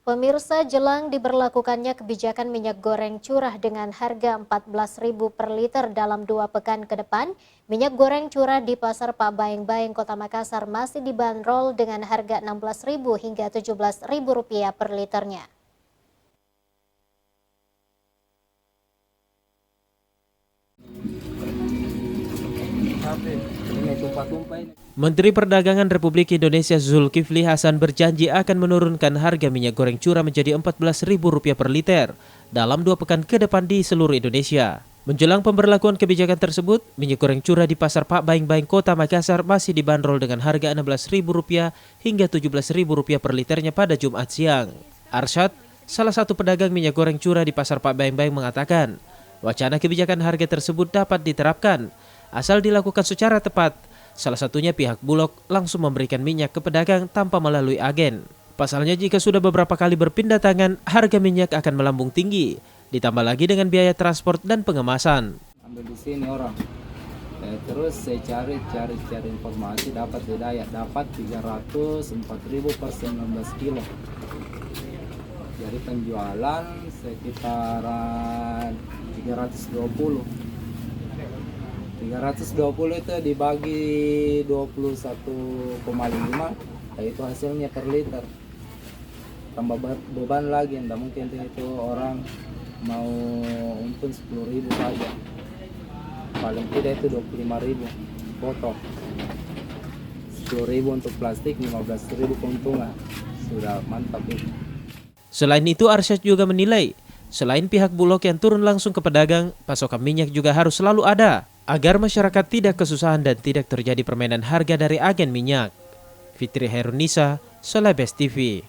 Pemirsa, jelang diberlakukannya kebijakan minyak goreng curah dengan harga Rp14.000 per liter dalam 2 pekan ke depan, minyak goreng curah di Pasar Pak Baeng-Baeng, Kota Makassar masih dibanderol dengan harga Rp16.000 hingga Rp17.000 per liternya. Menteri Perdagangan Republik Indonesia Zulkifli Hasan berjanji akan menurunkan harga minyak goreng curah menjadi Rp14.000 per liter dalam 2 pekan ke depan di seluruh Indonesia. Menjelang pemberlakuan kebijakan tersebut, minyak goreng curah di Pasar Pak Baeng-Baeng Kota Makassar masih dibanderol dengan harga Rp16.000 hingga Rp17.000 per liternya pada Jumat siang. Arsyad, salah satu pedagang minyak goreng curah di Pasar Pak Baeng-Baeng mengatakan, wacana kebijakan harga tersebut dapat diterapkan asal dilakukan secara tepat. Salah satunya pihak Bulog langsung memberikan minyak ke pedagang tanpa melalui agen. Pasalnya jika sudah beberapa kali berpindah tangan, harga minyak akan melambung tinggi. Ditambah lagi dengan biaya transport dan pengemasan. Ambil di sini orang. Terus saya cari informasi, dapat dapat 304.000 per 19 kilo. Jadi penjualan sekitaran 320 itu dibagi 21,5, itu hasilnya per liter. Tambah beban lagi, tidak mungkin itu orang mau untung 10.000 saja. Paling tidak itu 25.000 potong. 10.000 untuk plastik, 15.000 keuntungan. Sudah mantap itu. Selain itu, Arsyad juga menilai, selain pihak Bulog yang turun langsung ke pedagang, pasokan minyak juga harus selalu ada agar masyarakat tidak kesusahan dan tidak terjadi permainan harga dari agen minyak. Fitri Herunisa, Celebes TV.